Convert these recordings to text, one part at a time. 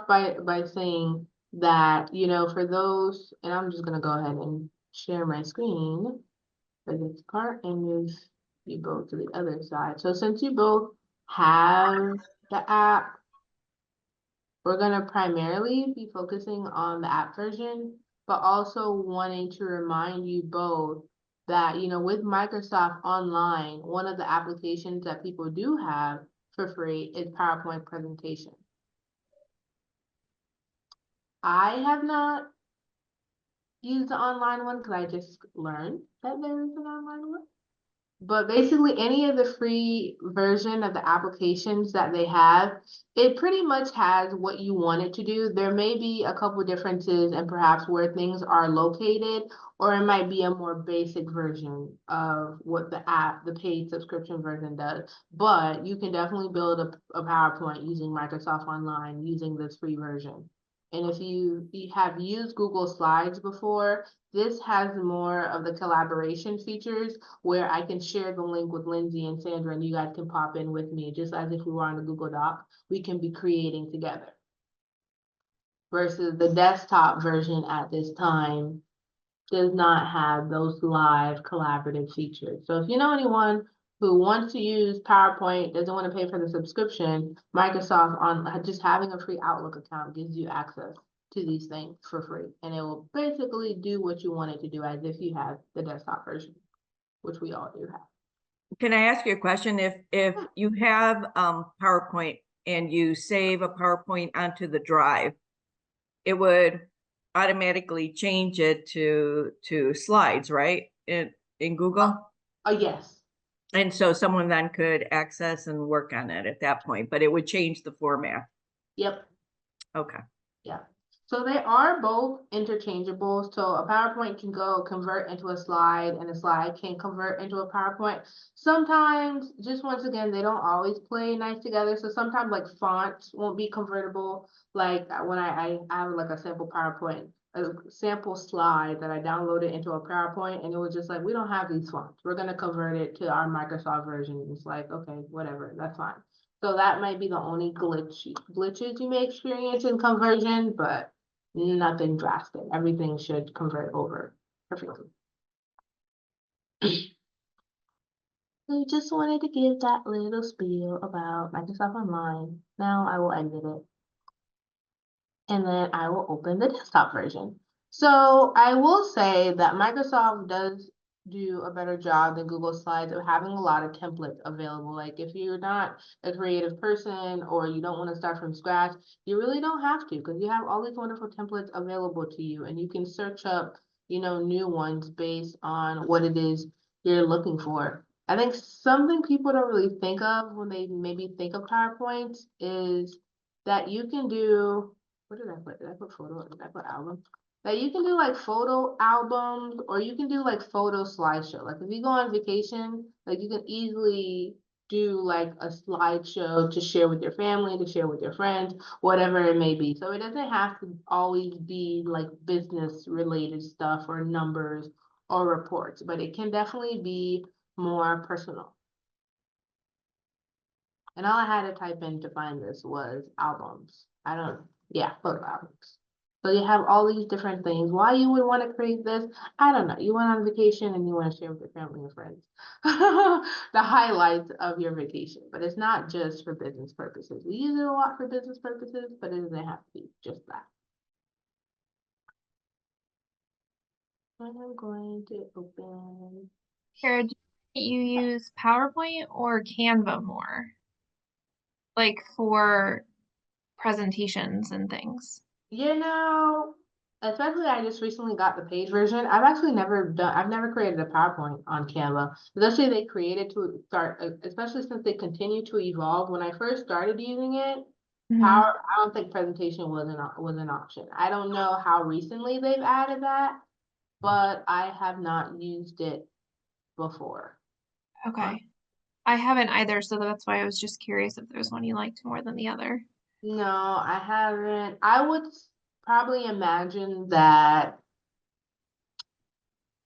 by saying that, you know, for those, and I'm just gonna go ahead and share my screen for this part and move you both to the other side. So since you both have the app, we're gonna primarily be focusing on the app version, but also wanting to remind you both that, you know, with Microsoft Online, one of the applications that people do have for free is PowerPoint presentation. I have not used the online one because I just learned that there is an online one. But basically, any of the free version of the applications that they have, it pretty much has what you want it to do. There may be a couple differences and perhaps where things are located, or it might be a more basic version of what the app, the paid subscription version does. But you can definitely build a PowerPoint using Microsoft Online using this free version. And if you have used Google Slides before, this has more of the collaboration features where I can share the link with Lindsay and Sandra and you guys can pop in with me, just as if we were on a Google Doc, we can be creating together. Versus the desktop version at this time does not have those live collaborative features. So if you know anyone who wants to use PowerPoint, doesn't want to pay for the subscription, Microsoft on just having a free Outlook account gives you access to these things for free. And it will basically do what you want it to do as if you have the desktop version, which we all do have. Can I ask you a question? If you have PowerPoint and you save a PowerPoint onto the drive, it would automatically change it to slides, right? In Google? Yes. And so someone then could access and work on it at that point, but it would change the format. Yep. Okay. Yeah. So they are both interchangeable. So a PowerPoint can go convert into a slide and a slide can convert into a PowerPoint. Sometimes, just once again, they don't always play nice together. So sometimes like fonts won't be convertible. Like when I have like a sample PowerPoint, a sample slide that I downloaded into a PowerPoint and it was just like, we don't have these fonts. We're going to convert it to our Microsoft version. It's like, okay, whatever, that's fine. So that might be the only glitches you may experience in conversion, but nothing drastic. Everything should convert over perfectly. We just wanted to give that little spiel about Microsoft Online. Now I will exit it. And then I will open the desktop version. So I will say that Microsoft does do a better job than Google Slides of having a lot of templates available. Like if you're not a creative person or you don't want to start from scratch, you really don't have to because you have all these wonderful templates available to you and you can search up, you know, new ones based on what it is you're looking for. I think something people don't really think of when they maybe think of PowerPoint is that you can do, what did I put? Did I put photo or did I put album? That you can do like photo albums or you can do like photo slideshow. Like if you go on vacation, like you can easily do like a slideshow to share with your family, to share with your friends, whatever it may be. So it doesn't have to always be like business related stuff or numbers or reports, but it can definitely be more personal. And all I had to type in to find this was albums. Yeah, photo albums. So you have all these different things. Why you would want to create this, I don't know. You went on vacation and you want to share with your family and friends the highlights of your vacation. But it's not just for business purposes. We use it a lot for business purposes, but it doesn't have to be just that. And I'm going to open. Kara, do you use PowerPoint or Canva more? Like for presentations and things? You know, especially I just recently got the paid version. I've never created a PowerPoint on Canva. Especially they created to start, especially since they continue to evolve. When I first started using it, I don't think presentation was an option. I don't know how recently they've added that, but I have not used it before. Okay. I haven't either, so that's why I was just curious if there's one you liked more than the other. No, I haven't. I would probably imagine that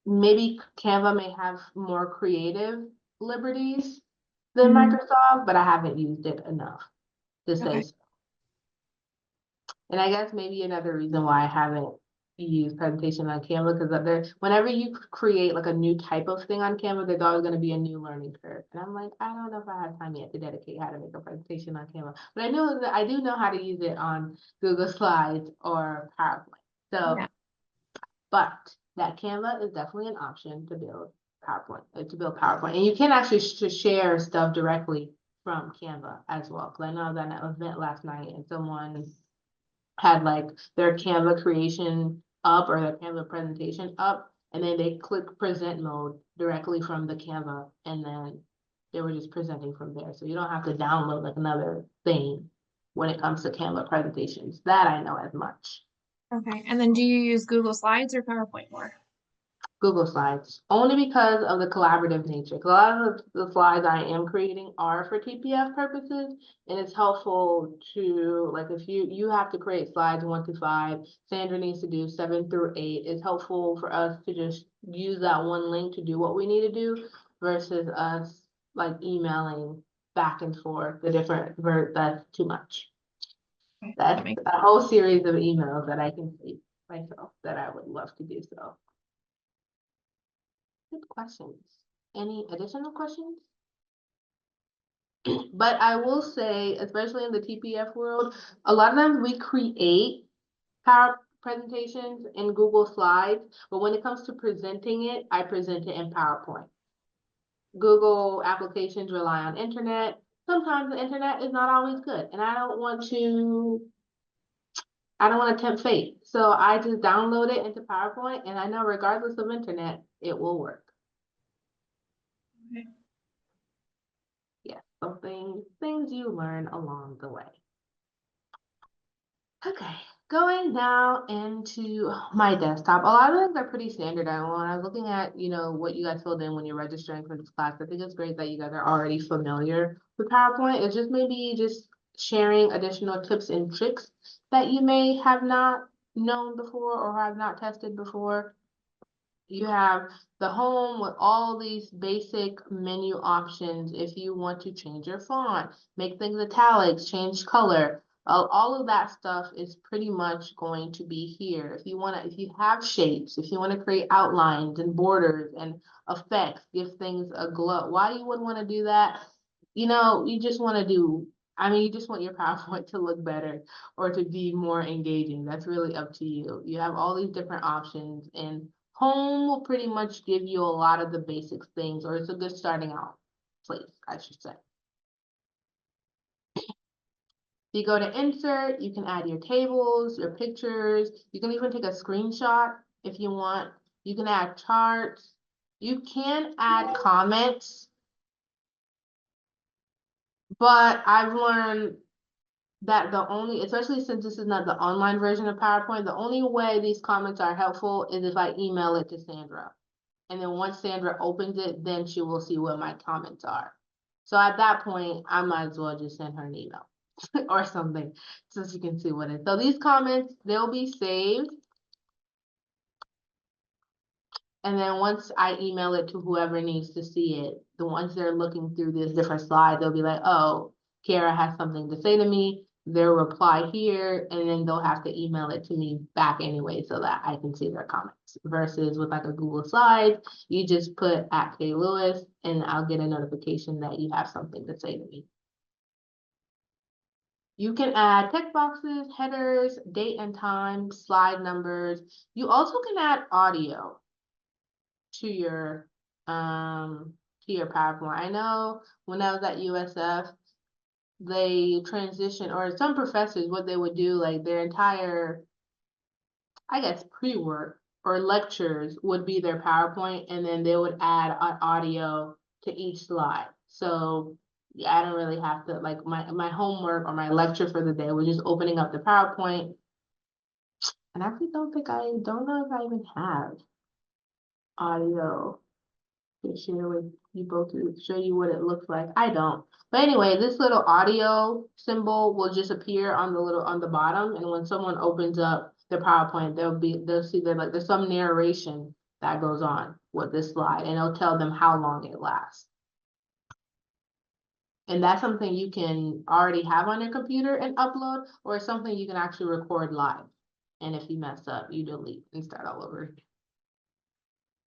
maybe Canva may have more creative liberties than Microsoft, but I haven't used it enough to say so. And I guess maybe another reason why I haven't used presentation on Canva, because whenever you create like a new type of thing on Canva, there's always going to be a new learning curve. And I'm like, I don't know if I have time yet to dedicate how to make a presentation on Canva. But I know that I do know how to use it on Google Slides or PowerPoint. So, Yeah. but that Canva is definitely an option to build PowerPoint. And you can actually share stuff directly from Canva as well. Because I know I was at an event last night and someone had like their Canva creation up or their Canva presentation up, and then they click present mode directly from the Canva, and then they were just presenting from there. So you don't have to download like another thing when it comes to Canva presentations. That I know as much. Okay, and then do you use Google Slides or PowerPoint more? Google Slides, only because of the collaborative nature. Because a lot of the slides I am creating are for TPF purposes, and it's helpful to, like, if you have to create slides 1 to 5, Sandra needs to do 7 through 8. It's helpful for us to just use that one link to do what we need to do versus us like emailing back and forth the different that's too much. Okay, That's that makes a whole series of emails that I can save myself that I would love to do so. Good questions. Any additional questions? But I will say, especially in the TPF world, a lot of times we create power presentations in Google Slides, but when it comes to presenting it, I present it in PowerPoint. Google applications rely on internet. Sometimes the internet is not always good, and I don't want to tempt fate. So I just download it into PowerPoint, and I know regardless of internet, it will work. Okay. Yeah, so things you learn along the way. Okay, going now into my desktop. A lot of things are pretty standard. When I was looking at, what you guys filled in when you're registering for this class, I think it's great that you guys are already familiar with PowerPoint. It's just maybe just sharing additional tips and tricks that you may have not known before or have not tested before. You have the home with all these basic menu options. If you want to change your font, make things italics, change color, all of that stuff is pretty much going to be here. If you have shapes, if you want to create outlines and borders and effects, give things a glow. Why you would want to do that? You just want to you just want your PowerPoint to look better or to be more engaging. That's really up to you. You have all these different options, and home will pretty much give you a lot of the basic things, or it's a good starting out place, I should say. If you go to insert, you can add your tables, your pictures. You can even take a screenshot if you want. You can add charts. You can add comments. But I've learned that especially since this is not the online version of PowerPoint, the only way these comments are helpful is if I email it to Sandra. And then once Sandra opens it, then she will see what my comments are. So at that point, I might as well just send her an email or something so she can see what it is. So these comments, they'll be saved. And then once I email it to whoever needs to see it, the ones they're looking through this different slide, they'll be like, oh, Kara has something to say to me. They'll reply here, and then they'll have to email it to me back anyway so that I can see their comments. Versus with like a Google Slide, you just put @KLewis and I'll get a notification that you have something to say to me. You can add text boxes, headers, date and time, slide numbers. You also can add audio to your PowerPoint. I know when I was at USF, they transitioned, or some professors, what they would do, like their entire, I guess, pre-work or lectures would be their PowerPoint, and then they would add an audio to each slide. So yeah, I don't really have to, like my homework or my lecture for the day was just opening up the PowerPoint. And I actually don't know if I even have audio to share with people to show you what it looks like. I don't. But anyway, this little audio symbol will just appear on the bottom, and when someone opens up the PowerPoint, they'll see that like there's some narration that goes on with this slide, and it'll tell them how long it lasts. And that's something you can already have on your computer and upload, or something you can actually record live. And if you mess up, you delete and start all over.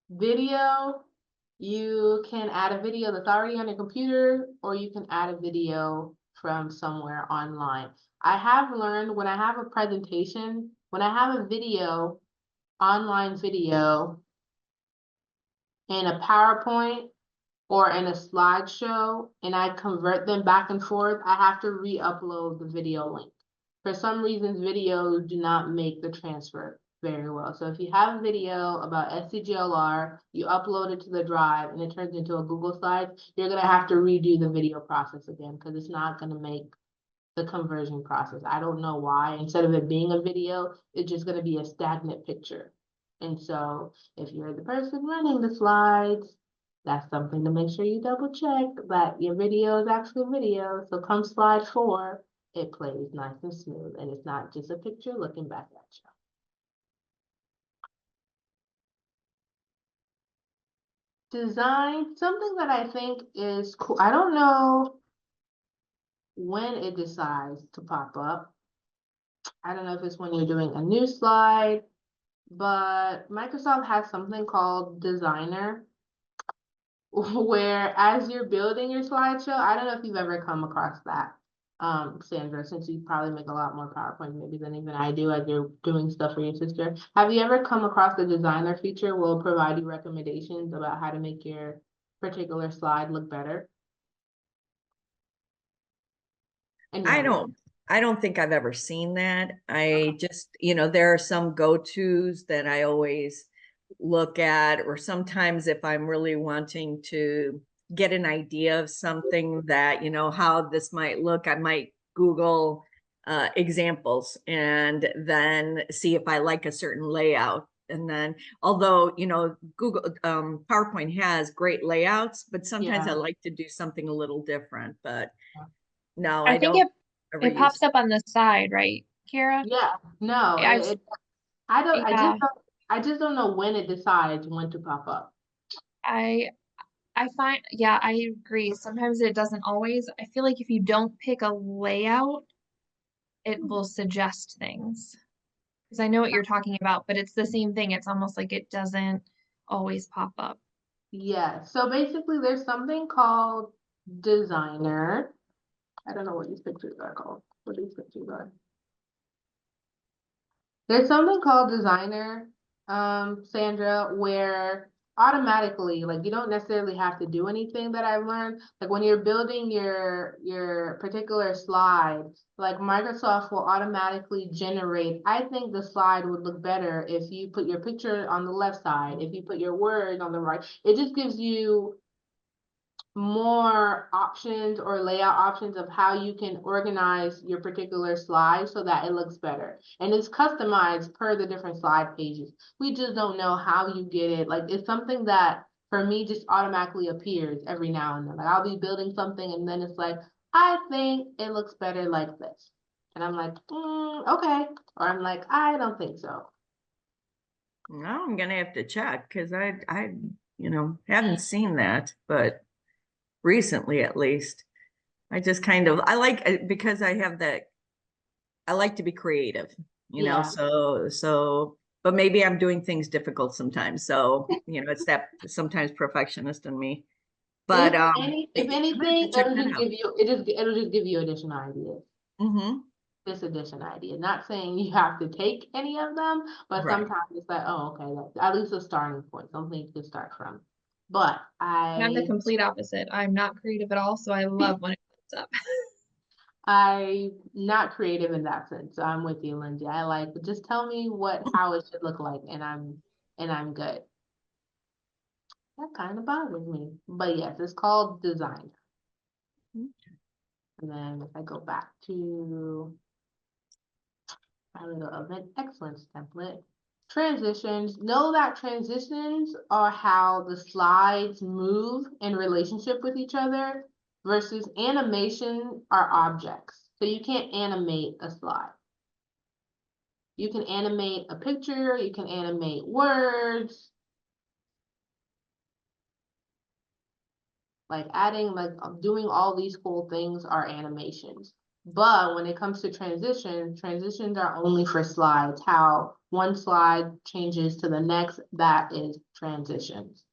Video, you can add a video that's already on your computer, or you can add a video from somewhere online. I have learned when I have a presentation, when I have a video, online video in a PowerPoint or in a slideshow, and I convert them back and forth, I have to re-upload the video link. For some reasons, videos do not make the transfer very well. So if you have a video about SCGLR, you upload it to the drive and it turns into a Google slide, you're gonna have to redo the video process again because it's not gonna make the conversion process. I don't know why. Instead of it being a video, it's just gonna be a stagnant picture. And so if you're the person running the slides, that's something to make sure you double check that your video is actually a video. So come slide 4, it plays nice and smooth and it's not just a picture looking back at you. Design, something that I think is cool. I don't know when it decides to pop up. I don't know if it's when you're doing a new slide, but Microsoft has something called Designer, where as you're building your slideshow, I don't know if you've ever come across that, Sandra, since you probably make a lot more PowerPoint maybe than even I do as you're doing stuff for your sister. Have you ever come across the Designer feature? Will provide you recommendations about how to make your particular slide look better? And I no. don't think I've ever seen that. I just, there are some go-tos that I always look at, or sometimes if I'm really wanting to get an idea of something that, how this might look, I might Google examples and then see if I like a certain layout. And then, although, Google PowerPoint has great layouts, but sometimes I Yeah. like to do something a little different. But no, I I think don't ever it use pops up on the side, right, Kara? Yeah, no, I've I don't, yeah, I just don't know when it decides when to pop up. I I find, yeah, I agree. Sometimes it doesn't always. I feel like if you don't pick a layout, it will suggest things. Because I know what you're talking about, but it's the same thing. It's almost like it doesn't always pop up. Yeah, so basically there's something called Designer. I don't know what these pictures are called, what these pictures are. There's something called Designer, Sandra, where automatically, like you don't necessarily have to do anything that I've learned. Like when you're building your particular slide, like Microsoft will automatically generate, I think the slide would look better if you put your picture on the left side, if you put your word on the right. It just gives you more options or layout options of how you can organize your particular slide so that it looks better. And it's customized per the different slide pages. We just don't know how you get it. Like it's something that for me just automatically appears every now and then. Like I'll be building something and then it's like, I think it looks better like this. And I'm like, okay. Or I'm like, I don't think so. Now I'm gonna have to check because haven't seen that, but recently at least. I just kind of I like because I like to be creative, Yeah. so but maybe I'm doing things difficult sometimes. So, it's that sometimes perfectionist in me. But If I'm gonna have to anything, check that out. it'll just give you additional ideas. Mm-hmm. This addition idea. Not saying you have to take any of them, but Right. sometimes it's like, oh, okay, that's at least a starting point, something you can start from. But And I'm the complete opposite. I'm not creative at all, so I love when it pops up. I'm not creative in that sense. So I'm with you, Lindsay. I like just tell me how it should look like, and I'm good. That kind of bothers me, but yes, it's called design. And then if I go back to our little event excellence template. Transitions, know that transitions are how the slides move in relationship with each other versus animation are objects. So you can't animate a slide. You can animate a picture, you can animate words. Like adding, like doing all these cool things are animations. But when it comes to transitions are only for slides. How one slide changes to the next, that is transitions.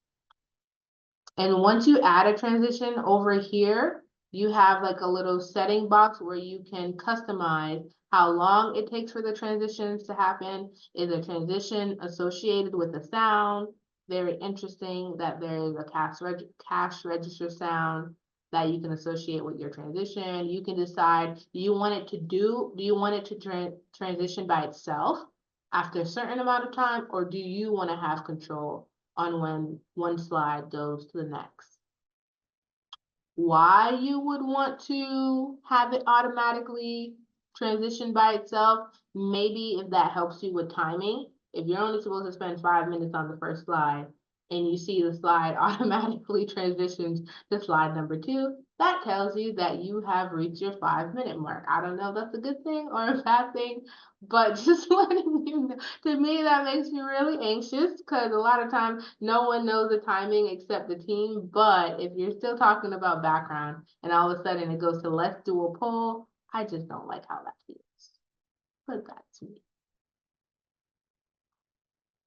And once you add a transition over here, you have like a little setting box where you can customize how long it takes for the transitions to happen. Is a transition associated with a sound? Very interesting that there is a cash register sound that you can associate with your transition. You can decide, do you want it to transition by itself after a certain amount of time, or do you want to have control on when one slide goes to the next? Why you would want to have it automatically transition by itself? Maybe if that helps you with timing. If you're only supposed to spend 5 minutes on the first slide and you see the slide automatically transitions to slide number 2, that tells you that you have reached your 5-minute mark. I don't know if that's a good thing or a bad thing, but just letting you know. To me, that makes me really anxious because a lot of times no one knows the timing except the team. But if you're still talking about background and all of a sudden it goes to let's do a poll, I just don't like how that feels. But that's me.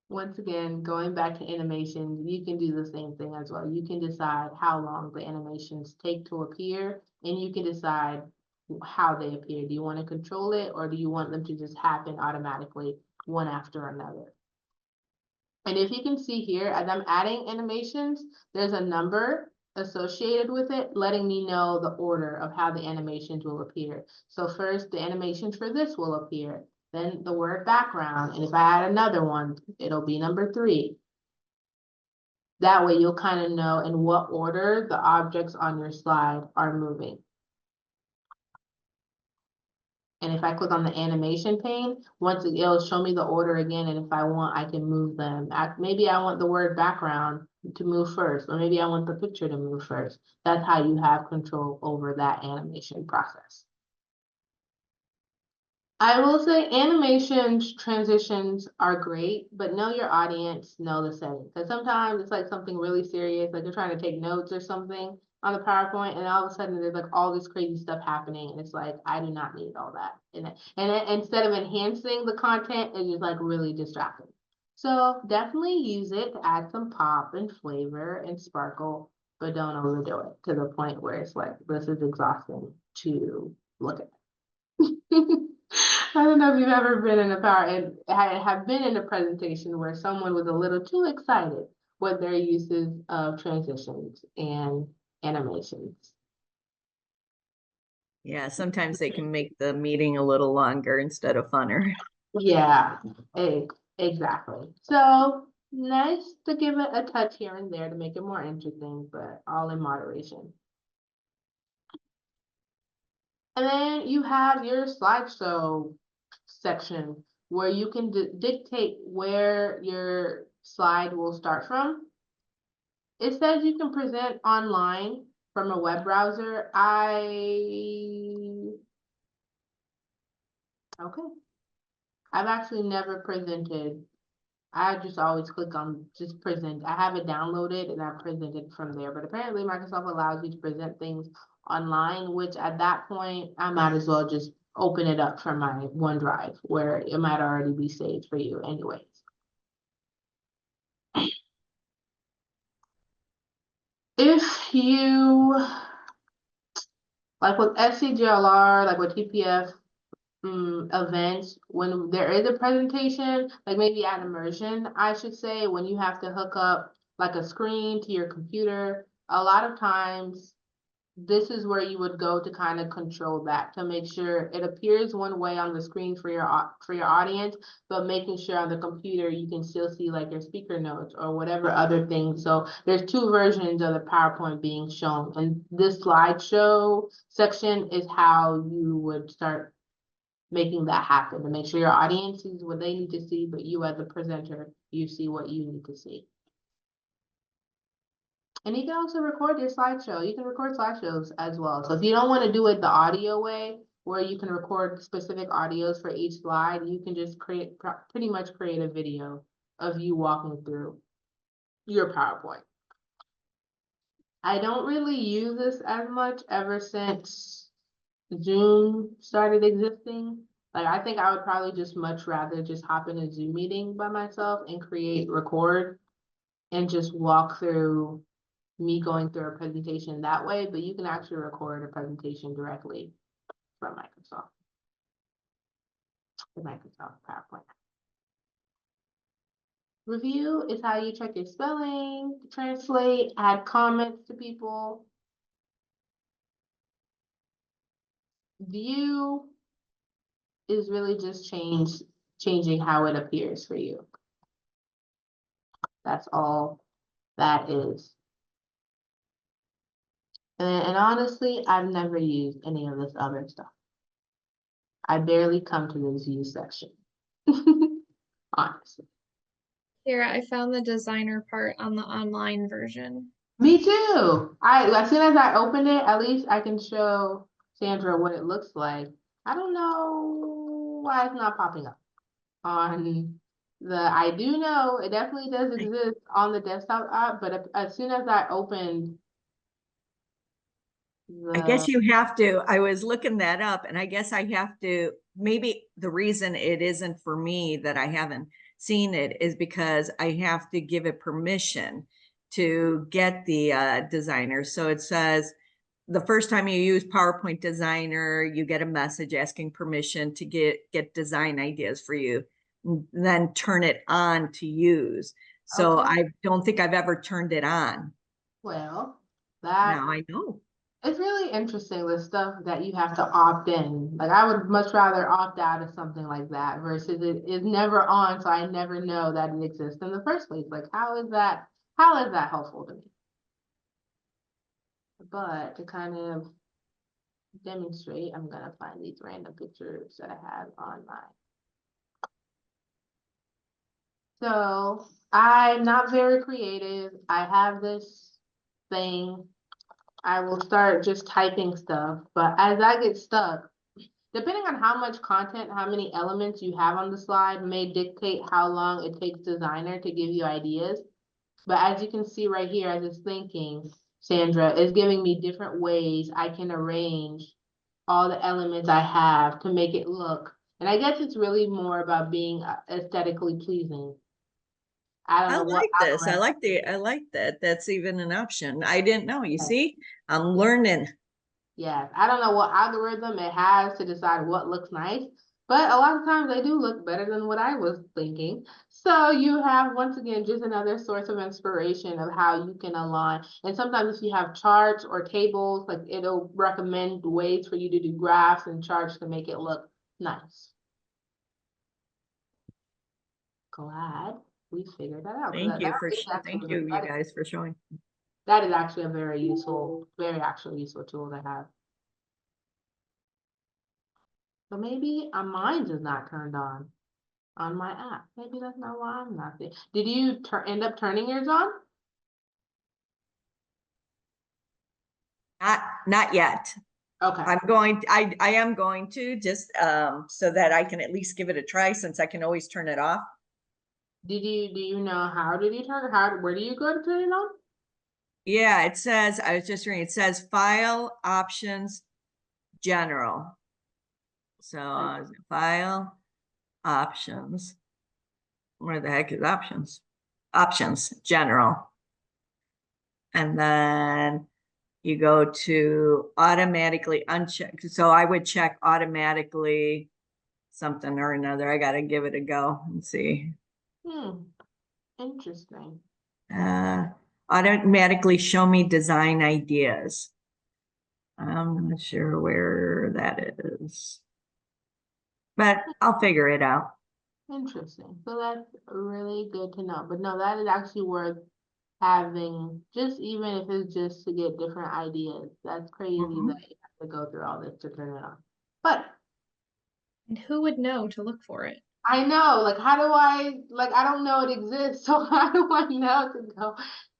Once again, going back to animations, you can do the same thing as well. You can decide how long the animations take to appear, and you can decide how they appear. Do you want to control it, or do you want them to just happen automatically one after another? And if you can see here, as I'm adding animations, there's a number associated with it, letting me know the order of how the animations will appear. So first, the animations for this will appear, then the word background, and if I add another one, it'll be number 3. That way you'll kind of know in what order the objects on your slide are moving. And if I click on the animation pane, it'll show me the order again, and if I want, I can move them. Maybe I want the word background to move first, or maybe I want the picture to move first. That's how you have control over that animation process. I will say animations, transitions are great, but know your audience, know the setting. Because sometimes it's like something really serious, like you're trying to take notes or something on the PowerPoint, and all of a sudden there's like all this crazy stuff happening, and it's like, I do not need all that. And instead of enhancing the content, it's just like really distracting. So definitely use it to add some pop and flavor and sparkle, but don't overdo it to the point where it's like, this is exhausting to look at. I don't know if you've ever been in I have been in a presentation where someone was a little too excited with their uses of transitions and animations. Yeah, sometimes they can make the meeting a little longer instead of funner. Yeah, exactly. So nice to give it a touch here and there to make it more interesting, but all in moderation. And then you have your slideshow section where you can dictate where your slide will start from. It says you can present online from a web browser. Okay. I've actually never presented. I just always click on just present. I have it downloaded and I presented from there. But apparently Microsoft allows you to present things online, which at that point, I might as well just open it up from my OneDrive where it might already be saved for you anyways. If you, like with SCGLR, like with TPF, events, when there is a presentation, like maybe at immersion, I should say, when you have to hook up like a screen to your computer, a lot of times this is where you would go to kind of control that, to make sure it appears one way on the screen for your audience, but making sure on the computer you can still see like your speaker notes or whatever other things. So there's 2 versions of the PowerPoint being shown, and this slideshow section is how you would start making that happen, to make sure your audience sees what they need to see, but you as a presenter, you see what you need to see. And you can also record your slideshow. You can record slideshows as well. So if you don't want to do it the audio way, where you can record specific audios for each slide, you can just pretty much create a video of you walking through your PowerPoint. I don't really use this as much ever since Zoom started existing. Like, I think I would probably just much rather just hop in a Zoom meeting by myself and record, and just walk through me going through a presentation that way, but you can actually record a presentation directly from Microsoft, the Microsoft PowerPoint. Review is how you check your spelling, translate, add comments to people. View is really just changing how it appears for you. That's all that is. And honestly, I've never used any of this other stuff. I barely come to this view section. Honestly. Sarah, I found the designer part on the online version. Me too. As soon as I open it, at least I can show Sandra what it looks like. I don't know why it's not popping up on I do know it definitely does exist on the desktop app, but as soon as I opened I guess the, you have to, I was looking that up and I guess I have to, maybe the reason it isn't for me that I haven't seen it is because I have to give it permission to get the designer. So it says the first time you use PowerPoint Designer, you get a message asking permission to get design ideas for you, then turn it on to use. So okay, I don't think I've ever turned it on. well, that Now I know. it's really interesting, the stuff that you have to opt in. Like, I would much rather opt out of something like that versus it is never on, so I never know that it exists in the first place. Like, how is that helpful to me? But to kind of demonstrate, I'm gonna find these random pictures that I have on my. So I'm not very creative. I have this thing. I will start just typing stuff, but as I get stuck, depending on how much content, how many elements you have on the slide may dictate how long it takes designer to give you ideas. But as you can see right here, as it's thinking, Sandra is giving me different ways I can arrange all the elements I have to make it look. And I guess it's really more about being aesthetically pleasing. I don't I know what like this. algorithm. I like that. That's even an option. I didn't know. You see, I'm learning. Yes, I don't know what algorithm it has to decide what looks nice, but a lot of times they do look better than what I was thinking. So you have, once again, just another source of inspiration of how you can align. And sometimes if you have charts or tables, like it'll recommend ways for you to do graphs and charts to make it look nice. Glad we figured that out. Thank you for, thank you, you That guys for showing. is actually a very useful, very actually useful tool to have. So maybe mine is not turned on my app. Maybe that's not why I'm not there. Did you end up turning yours on? Not yet. Okay. I am going to just so that I can at least give it a try since I can always turn it off. Do you know how did you turn it? Where do you go to turn it on? Yeah, it says, I was just reading, it says file options general. So file options. Where the heck is options? Options general. And then you go to automatically uncheck. So I would check automatically something or another. I got to give it a go and see. Interesting. Automatically show me design ideas. I'm not sure where that is, but I'll figure it out. Interesting. So that's really good to know. But no, that is actually worth having, just even if it's just to get different ideas. That's crazy that you have to go through all this to turn it on. But And who would know to look for it? I know, like, how do I don't know it exists, so how do I know to go?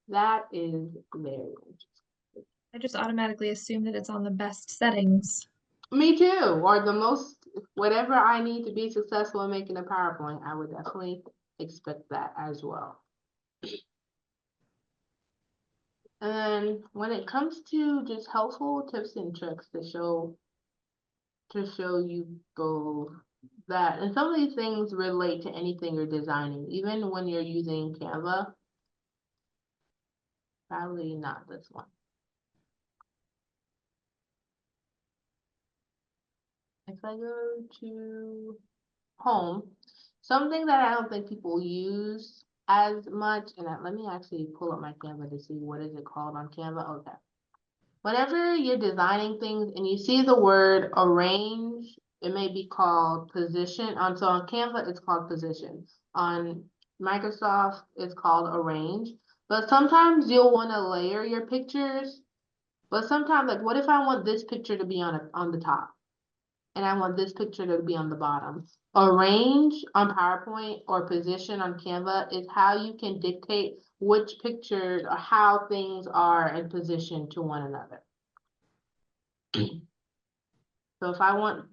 That is very interesting. I just automatically assume that it's on the best settings. Me too, or the most, whatever I need to be successful in making a PowerPoint, I would definitely expect that as well. And then when it comes to just helpful tips and tricks to show you both that, and some of these things relate to anything you're designing, even when you're using Canva. Probably not this one. If I go to home, something that I don't think people use as much, and let me actually pull up my Canva to see what is it called on Canva. Okay. Whenever you're designing things and you see the word arrange, it may be called position. So on Canva, it's called position. On Microsoft, it's called arrange. But sometimes you'll want to layer your pictures. But sometimes, like, what if I want this picture to be on the top, and I want this picture to be on the bottom? Arrange on PowerPoint or position on Canva is how you can dictate which pictures or how things are in position to one another. So if I want,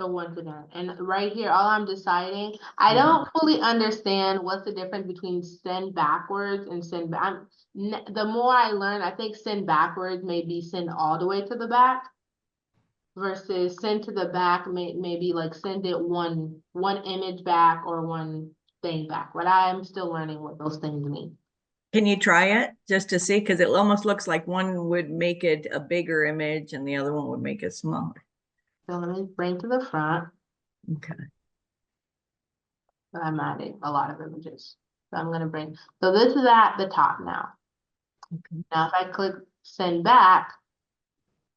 so once again, and right here, all I'm deciding, I don't fully understand what's the difference between send backwards and send back. The more I learn, I think send backwards may be send all the way to the back versus send to the back maybe like send it one image back or one thing back. But I'm still learning what those things mean. Can you try it just to see? Because it almost looks like one would make it a bigger image and the other one would make it smaller. So let me bring to the front. Okay. I'm adding a lot of images. So I'm going to bring, so this is at the top now. Okay. Now if I click send back,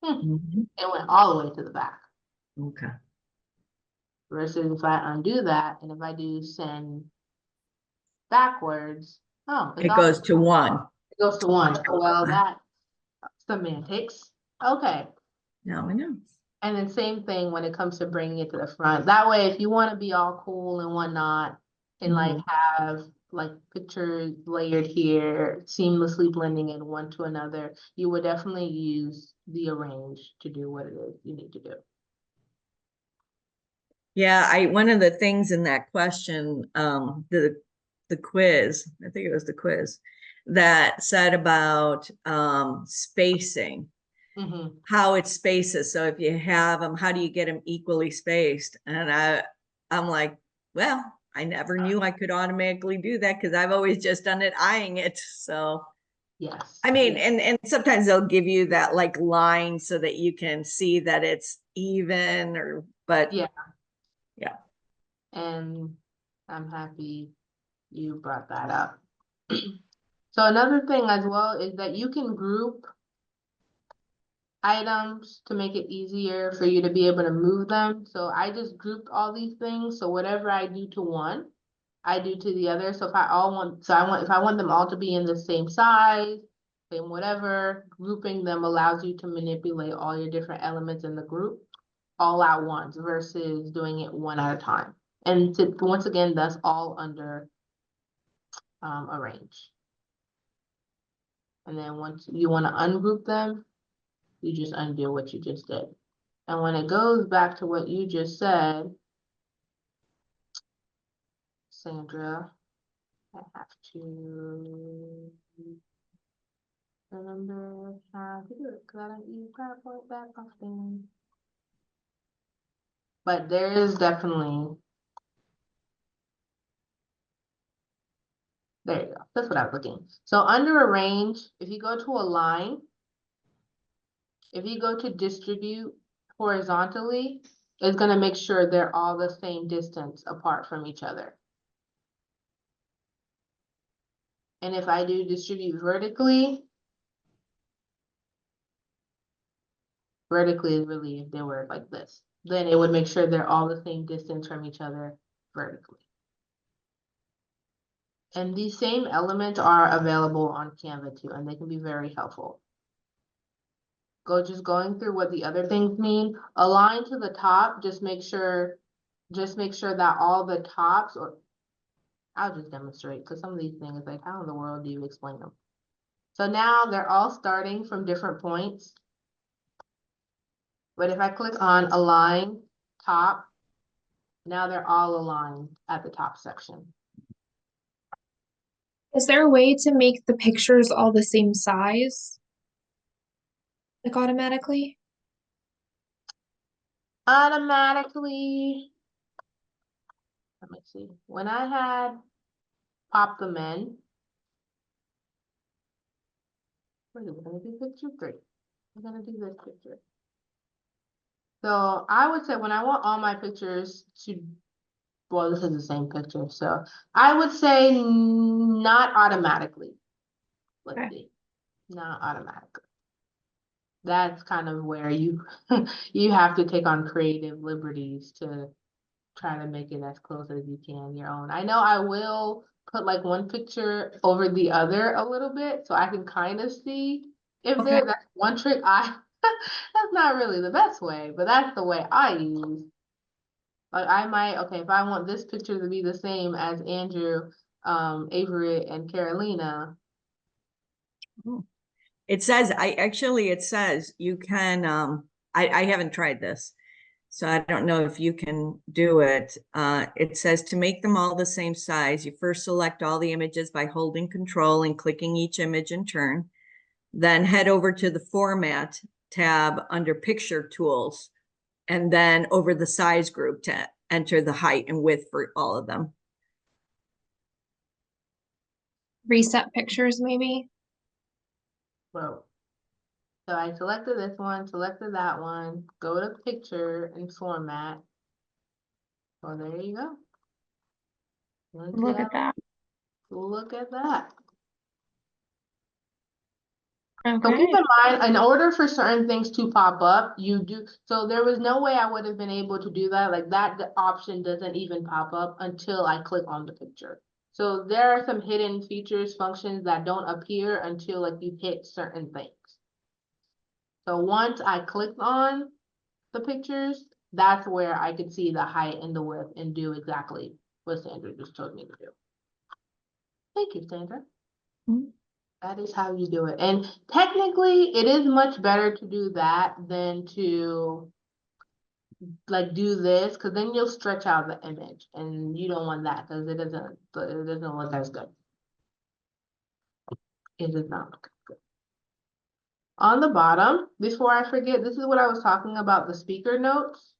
Mhm. it went all the way to the back. Okay. Versus if I undo that, and if I do send backwards, oh, It goes to one. it goes to one. Well, that's semantics. Okay. Now we know. And then same thing when it comes to bringing it to the front. That way, if you want to be all cool and whatnot, and like have like pictures layered here, seamlessly blending in one to another, you would definitely use the arrange to do what it is you need to do. Yeah, one of the things in that question, the quiz, I think it was the quiz, that said about spacing, how it spaces. So if you have them, how do you get them equally spaced? And I'm like, well, I never knew I could automatically do that because I've always just done it eyeing it. So yes, I mean, and sometimes they'll give you that like line so that you can see that it's even, or but yeah. And I'm happy you brought that up. So another thing as well is that you can group items to make it easier for you to be able to move them. So I just grouped all these things. So whatever I do to one, I do to the other. So if I want them all to be in the same size, same whatever, grouping them allows you to manipulate all your different elements in the group all at once versus doing it one at a time. And once again, that's all under arrange. And then once you want to ungroup them, you just undo what you just did. And when it goes back to what you just said, Sandra, I have to remember how to do it because I don't use PowerPoint that often. But there is definitely, there you go. That's what I was looking. So under arrange, if you go to align, if you go to distribute horizontally, it's going to make sure they're all the same distance apart from each other. And if I do distribute vertically is really if they were like this, then it would make sure they're all the same distance from each other vertically. And these same elements are available on Canva too, and they can be very helpful. Just going through what the other things mean. Align to the top, just make sure that all the tops, or I'll just demonstrate because some of these things, like how in the world do you explain them? So now they're all starting from different points. But if I click on align top, now they're all aligned at the top section. Is there a way to make the pictures all the same size? Like automatically? Automatically, let me see. When I had popped them in, we're gonna do picture 3. We're gonna do this picture. So I would say when I want all my pictures to, well, this is the same picture, so I would say not automatically. Let's Okay. see, not automatically. That's kind of where you you have to take on creative liberties to try to make it as close as you can your own. I know I will put like one picture over the other a little bit so I can kind of see if Okay. that's one trick I that's not really the best way, but that's the way I use. Like I might, okay, if I want this picture to be the same as Andrew, Avery, and Carolina. It says, it says you can, I haven't tried this, so I don't know if you can do it. It says to make them all the same size, you first select all the images by holding control and clicking each image in turn. Then head over to the Format tab under Picture Tools, and then over the Size group to enter the height and width for all of them. Reset pictures, maybe? Whoa. So I selected this one, selected that one, go to picture and format. Well, there you go. Look at that. Look at that. So Okay. keep in mind, in order for certain things to pop up, you do, so there was no way I would have been able to do that. Like that the option doesn't even pop up until I click on the picture. So there are some hidden features, functions that don't appear until like you hit certain things. So once I clicked on the pictures, that's where I could see the height and the width and do exactly what Sandra just told me to do. Thank you, Sandra. Mhm. That is how you do it. And technically, it is much better to do that than to like do this, because then you'll stretch out the image, and you don't want that because it doesn't look as good. It does not look good. On the bottom, before I forget, this is what I was talking about, the speaker notes,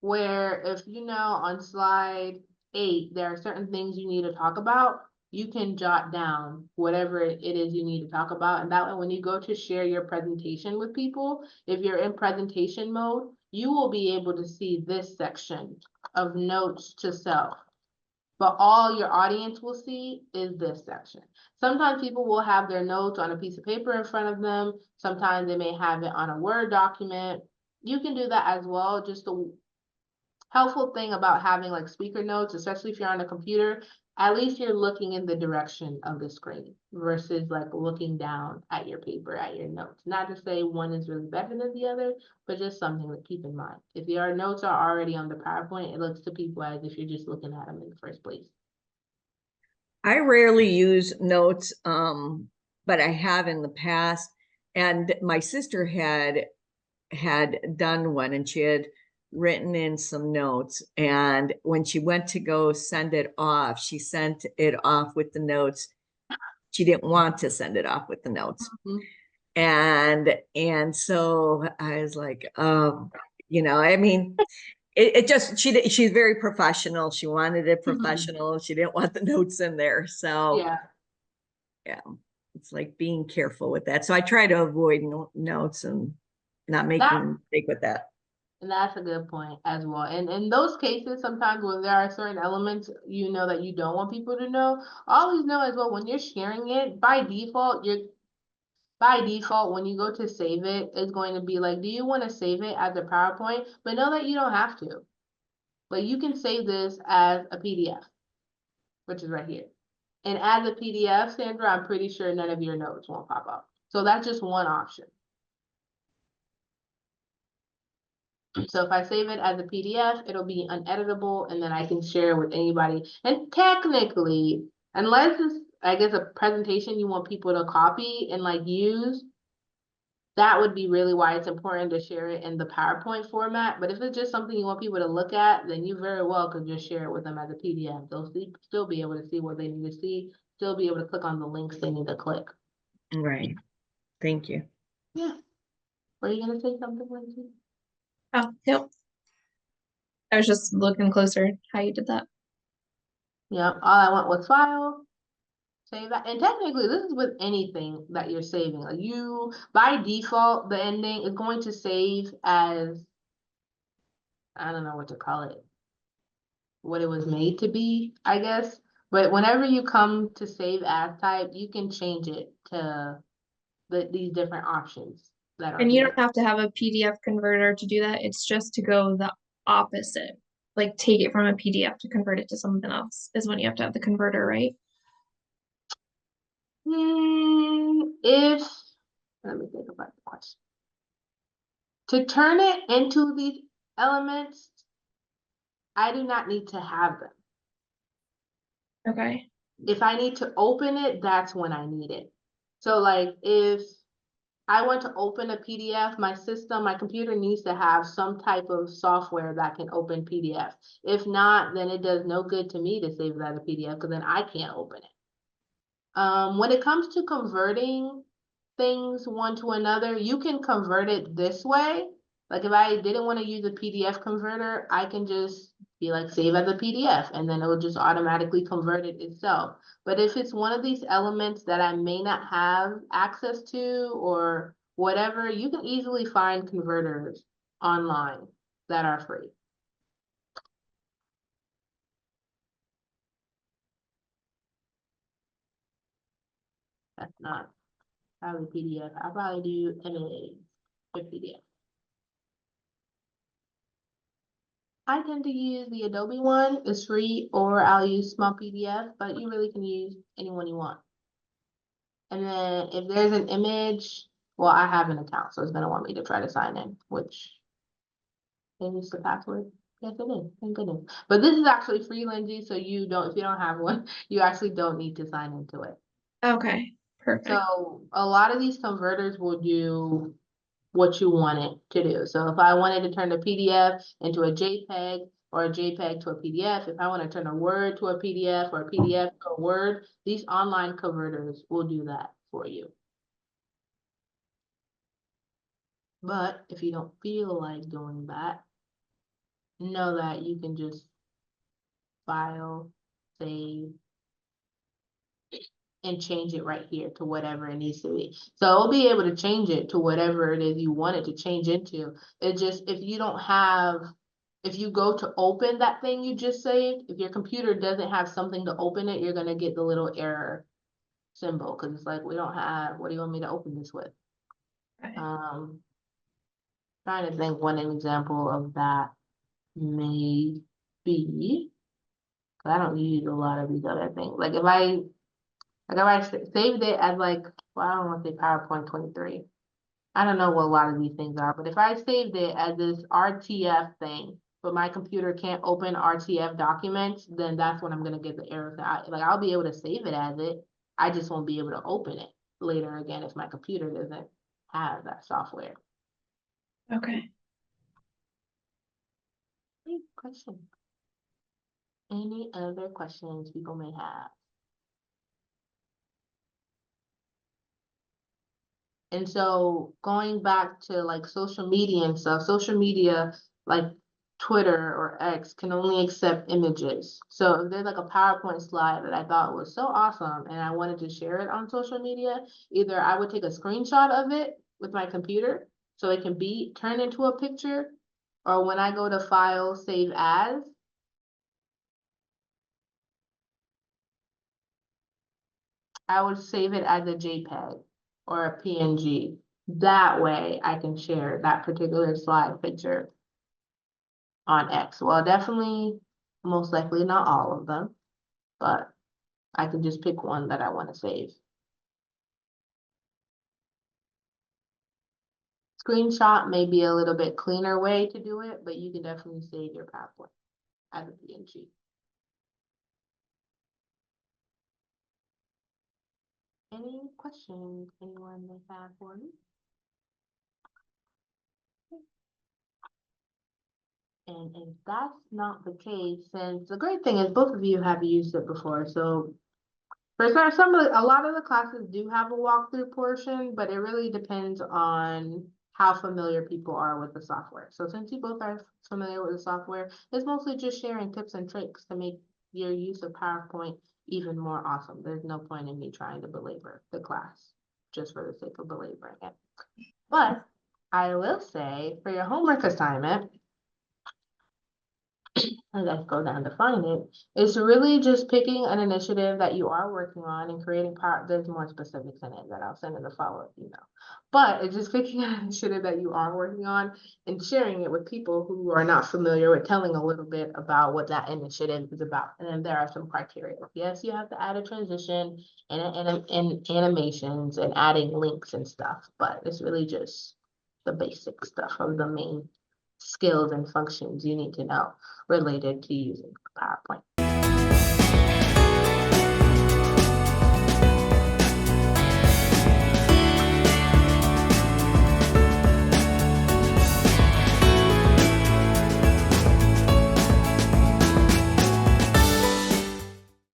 where if you know on slide 8, there are certain things you need to talk about. You can jot down whatever it is you need to talk about. And that way, when you go to share your presentation with people, if you're in presentation mode, you will be able to see this section of notes to self. But all your audience will see is this section. Sometimes people will have their notes on a piece of paper in front of them. Sometimes they may have it on a Word document. You can do that as well. Just the helpful thing about having like speaker notes, especially if you're on a computer, at least you're looking in the direction of the screen versus like looking down at your paper, at your notes. Not to say one is really better than the other, but just something to keep in mind. If your notes are already on the PowerPoint, it looks to people as if you're just looking at them in the first place. I rarely use notes, but I have in the past. And my sister had done one, and she had written in some notes. And when she went to go send it off, she sent it off with the notes. She didn't want to send it off with the notes. And so I was like, I mean, it just, she's very professional. She wanted it professional. She didn't want the notes in there. So yeah, it's like being careful with that. So I try to avoid notes and not making a mistake with that. And that's a good point as well. And in those cases, sometimes when there are certain elements, you know, that you don't want people to know, always know as well, when you're sharing it, by default, when you go to save it, it's going to be like, do you want to save it as a PowerPoint? But know that you don't have to. But you can save this as a PDF, which is right here. And as a PDF, Sandra, I'm pretty sure none of your notes won't pop up. So that's just one option. So if I save it as a PDF, it'll be uneditable, and then I can share it with anybody. And technically, unless it's, I guess, a presentation you want people to copy and like use, that would be really why it's important to share it in the PowerPoint format. But if it's just something you want people to look at, then you very well could just share it with them as a PDF. They'll still be able to see what they need to see. still be able to click on the links they need to click. Right. Thank you. Yeah. Were you gonna say something, Lindsay? Oh, yep. I was just looking closer how you did that. Yeah, all I want was file, save that. And technically, this is with anything that you're saving. Like you, by default, the ending is going to save as, I don't know what to call it, what it was made to be, I guess. But whenever you come to save as type, you can change it to these different options that are And you here. don't have to have a PDF converter to do that. It's just to go the opposite. Like take it from a PDF to convert it to something else is when you have to have the converter, right? If, let me think about the question. To turn it into these elements, I do not need to have them. Okay. If I need to open it, that's when I need it. So like if I want to open a PDF, my system, my computer needs to have some type of software that can open PDF. If not, then it does no good to me to save it as a PDF because then I can't open it. When it comes to converting things one to another, you can convert it this way. Like if I didn't want to use a PDF converter, I can just be like save as a PDF and then it will just automatically convert it itself. But if it's one of these elements that I may not have access to or whatever, you can easily find converters online that are free. That's not probably PDF. I'll probably do image with PDF. I tend to use the Adobe one, it's free, or I'll use Small PDF, but you really can use any one you want. And then if there's an image, well, I have an account, so it's gonna want me to try to sign in, which is the password. Yes, it is, thank goodness. But this is actually free, Lindsay, so you don't, if you don't have one, you actually don't need to sign into it. Okay. Perfect. So a lot of these converters will do what you want it to do. So if I wanted to turn a PDF into a JPEG or a JPEG to a PDF, if I want to turn a Word to a PDF or a PDF to a Word, these online converters will do that for you. But if you don't feel like doing that, know that you can just file, save, and change it right here to whatever it needs to be. So it'll be able to change it to whatever it is you want it to change into. It just, if you don't have, if you go to open that thing you just saved, if your computer doesn't have something to open it, you're gonna get the little error symbol, because it's like, we don't have, what do you want me to open this with? Okay. Trying to think what an example of that may be. 'Cause I don't use a lot of these other things. Like if I saved it as like, well, I don't want to say PowerPoint 23. I don't know what a lot of these things are, but if I saved it as this RTF thing, but my computer can't open RTF documents, then that's when I'm gonna get the error. Like I'll be able to save it as it, I just won't be able to open it later again if my computer doesn't have that software. Okay. Any question? Any other questions people may have? And so going back to like social media and stuff, social media like Twitter or X can only accept images. So if there's like a PowerPoint slide that I thought was so awesome and I wanted to share it on social media, either I would take a screenshot of it with my computer so it can be turned into a picture, or when I go to File, Save As, I would save it as a JPEG or a PNG. That way I can share that particular slide picture on X. Well, definitely, most likely not all of them, but I can just pick one that I want to save. Screenshot may be a little bit cleaner way to do it, but you can definitely save your PowerPoint as a PNG. Any questions anyone may have for me? And if that's not the case, since the great thing is both of you have used it before, so For a lot of the classes do have a walkthrough portion, but it really depends on how familiar people are with the software. So since you both are familiar with the software, it's mostly just sharing tips and tricks to make your use of PowerPoint even more awesome. There's no point in me trying to belabor the class just for the sake of belaboring it. But I will say for your homework assignment, as I go down to find it, it's really just picking an initiative that you are working on and creating power. There's more specifics in it that I'll send in the follow-up email. But it's just picking an initiative that you are working on and sharing it with people who are not familiar with, telling a little bit about what that initiative is about. And then there are some criteria. Yes, you have to add a transition and animations and adding links and stuff, but it's really just the basic stuff of the main skills and functions you need to know related to using PowerPoint.